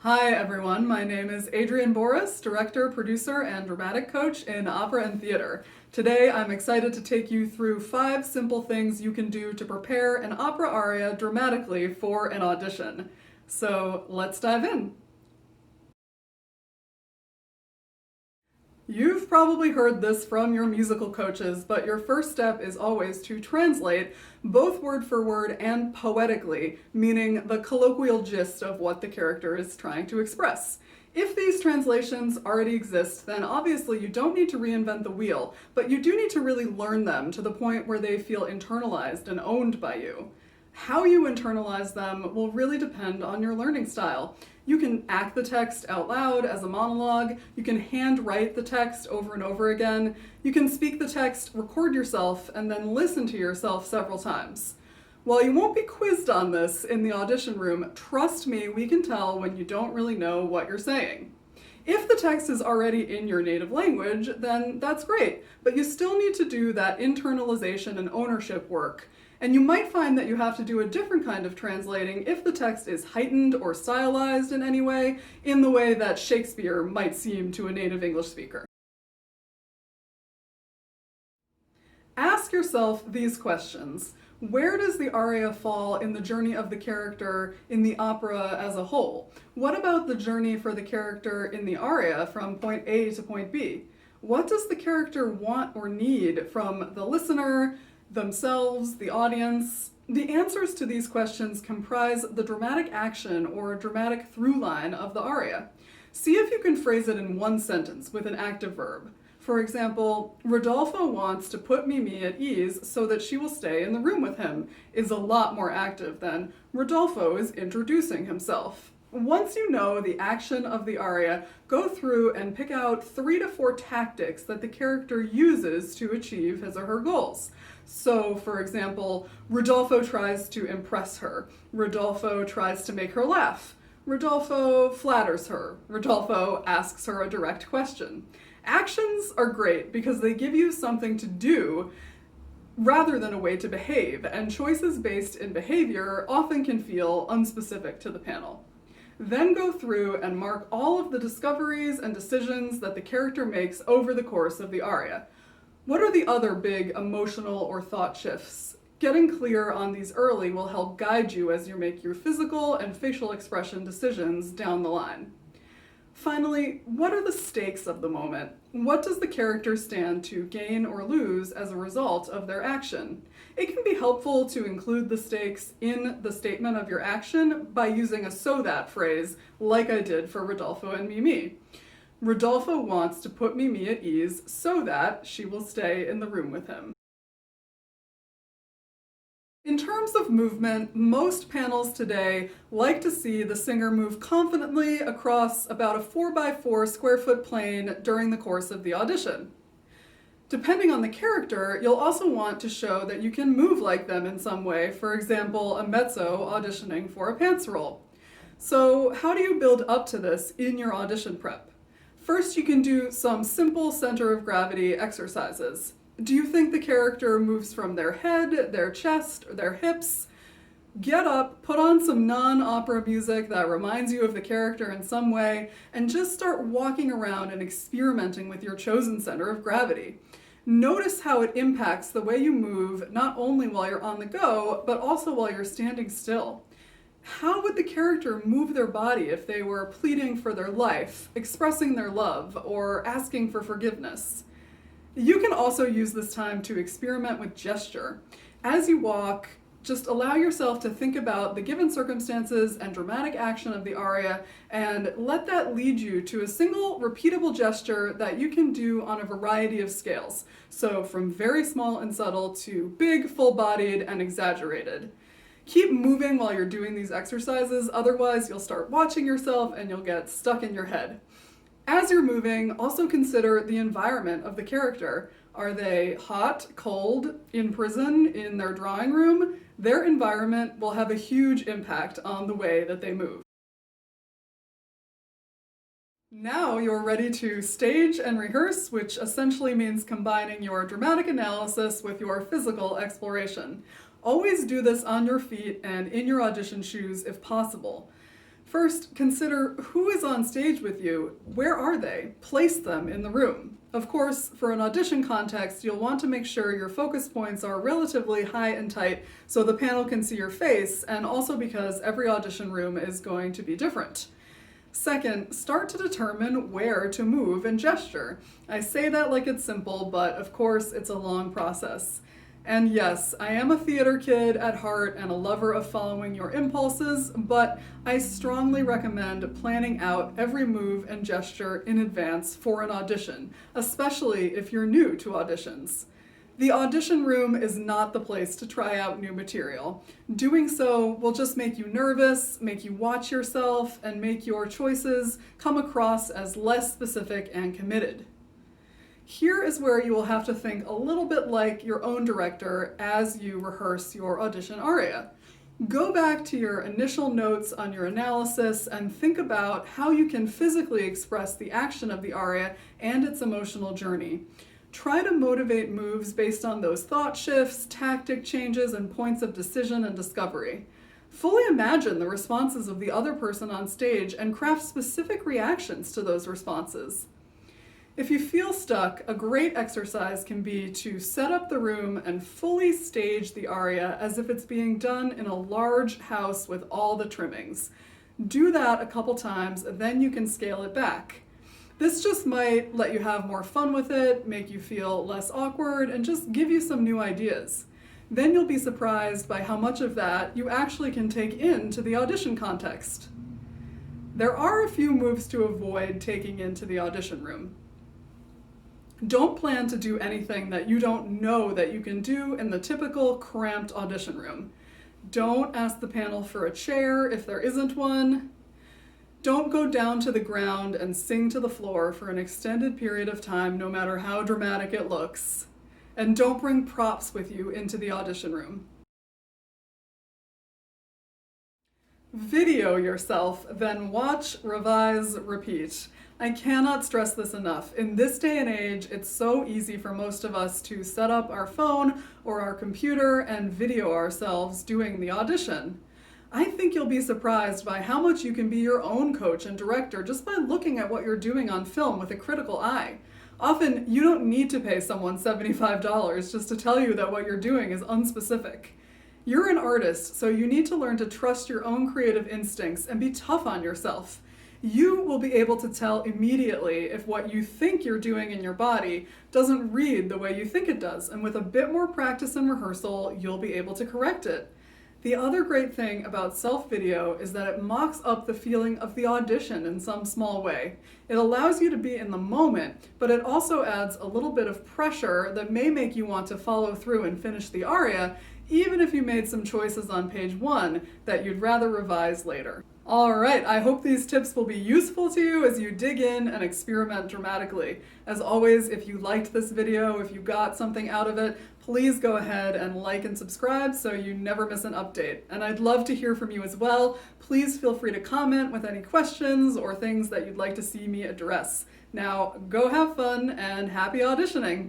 Hi everyone, my name is Adrian Boris, director, producer, and dramatic coach in opera and theater. Today I'm excited to take you through 5 simple things you can do to prepare an opera aria dramatically for an audition. So let's dive in. You've probably heard this from your musical coaches, but your first step is always to translate, both word for word and poetically, meaning the colloquial gist of what the character is trying to express. If these translations already exist, then obviously you don't need to reinvent the wheel, but you do need to really learn them to the point where they feel internalized and owned by you. How you internalize them will really depend on your learning style. You can act the text out loud as a monologue, you can hand write the text over and over again, you can speak the text, record yourself, and then listen to yourself several times. While you won't be quizzed on this in the audition room, trust me, we can tell when you don't really know what you're saying. If the text is already in your native language, then that's great, but you still need to do that internalization and ownership work. And you might find that you have to do a different kind of translating if the text is heightened or stylized in any way, in the way that Shakespeare might seem to a native English speaker. Ask yourself these questions. Where does the aria fall in the journey of the character in the opera as a whole? What about the journey for the character in the aria from point A to point B? What does the character want or need from the listener, themselves, the audience? The answers to these questions comprise the dramatic action or dramatic through line of the aria. See if you can phrase it in one sentence with an active verb. For example, Rodolfo wants to put Mimi at ease so that she will stay in the room with him is a lot more active than Rodolfo is introducing himself. Once you know the action of the aria, go through and pick out 3 to 4 tactics that the character uses to achieve his or her goals. So, for example, Rodolfo tries to impress her. Rodolfo tries to make her laugh. Rodolfo flatters her. Rodolfo asks her a direct question. Actions are great because they give you something to do rather than a way to behave, and choices based in behavior often can feel unspecific to the panel. Then go through and mark all of the discoveries and decisions that the character makes over the course of the aria. What are the other big emotional or thought shifts? Getting clear on these early will help guide you as you make your physical and facial expression decisions down the line. Finally, what are the stakes of the moment? What does the character stand to gain or lose as a result of their action? It can be helpful to include the stakes in the statement of your action by using a so that phrase, like I did for Rodolfo and Mimi. Rodolfo wants to put Mimi at ease so that she will stay in the room with him. In terms of movement, most panels today like to see the singer move confidently across about a 4x4 square foot plane during the course of the audition. Depending on the character, you'll also want to show that you can move like them in some way, for example, a mezzo auditioning for a pants role. So how do you build up to this in your audition prep? First, you can do some simple center of gravity exercises. Do you think the character moves from their head, their chest, or their hips? Get up, put on some non-opera music that reminds you of the character in some way, and just start walking around and experimenting with your chosen center of gravity. Notice how it impacts the way you move, not only while you're on the go, but also while you're standing still. How would the character move their body if they were pleading for their life, expressing their love, or asking for forgiveness? You can also use this time to experiment with gesture. As you walk, just allow yourself to think about the given circumstances and dramatic action of the aria, and let that lead you to a single repeatable gesture that you can do on a variety of scales. So from very small and subtle to big, full-bodied, and exaggerated. Keep moving while you're doing these exercises, otherwise you'll start watching yourself and you'll get stuck in your head. As you're moving, also consider the environment of the character. Are they hot, cold, in prison, in their drawing room? Their environment will have a huge impact on the way that they move. Now you're ready to stage and rehearse, which essentially means combining your dramatic analysis with your physical exploration. Always do this on your feet and in your audition shoes if possible. First, consider who is on stage with you. Where are they? Place them in the room. Of course, for an audition context, you'll want to make sure your focus points are relatively high and tight so the panel can see your face, and also because every audition room is going to be different. Second, start to determine where to move and gesture. I say that like it's simple, but of course it's a long process. And yes, I am a theater kid at heart and a lover of following your impulses, but I strongly recommend planning out every move and gesture in advance for an audition, especially if you're new to auditions. The audition room is not the place to try out new material. Doing so will just make you nervous, make you watch yourself, and make your choices come across as less specific and committed. Here is where you will have to think a little bit like your own director as you rehearse your audition aria. Go back to your initial notes on your analysis and think about how you can physically express the action of the aria and its emotional journey. Try to motivate moves based on those thought shifts, tactic changes, and points of decision and discovery. Fully imagine the responses of the other person on stage and craft specific reactions to those responses. If you feel stuck, a great exercise can be to set up the room and fully stage the aria as if it's being done in a large house with all the trimmings. Do that a couple times, then you can scale it back. This just might let you have more fun with it, make you feel less awkward, and just give you some new ideas. Then you'll be surprised by how much of that you actually can take into the audition context. There are a few moves to avoid taking into the audition room. Don't plan to do anything that you don't know that you can do in the typical cramped audition room. Don't ask the panel for a chair if there isn't one. Don't go down to the ground and sing to the floor for an extended period of time, no matter how dramatic it looks. And don't bring props with you into the audition room. Video yourself, then watch, revise, repeat. I cannot stress this enough. In this day and age, it's so easy for most of us to set up our phone or our computer and video ourselves doing the audition. I think you'll be surprised by how much you can be your own coach and director just by looking at what you're doing on film with a critical eye. Often, you don't need to pay someone $75 just to tell you that what you're doing is unspecific. You're an artist, so you need to learn to trust your own creative instincts and be tough on yourself. You will be able to tell immediately if what you think you're doing in your body doesn't read the way you think it does, and with a bit more practice and rehearsal, you'll be able to correct it. The other great thing about self-video is that it mocks up the feeling of the audition in some small way. It allows you to be in the moment, but it also adds a little bit of pressure that may make you want to follow through and finish the aria, even if you made some choices on page 1 that you'd rather revise later. Alright, I hope these tips will be useful to you as you dig in and experiment dramatically. As always, if you liked this video, if you got something out of it, please go ahead and like and subscribe so you never miss an update. And I'd love to hear from you as well. Please feel free to comment with any questions or things that you'd like to see me address. Now, go have fun and happy auditioning!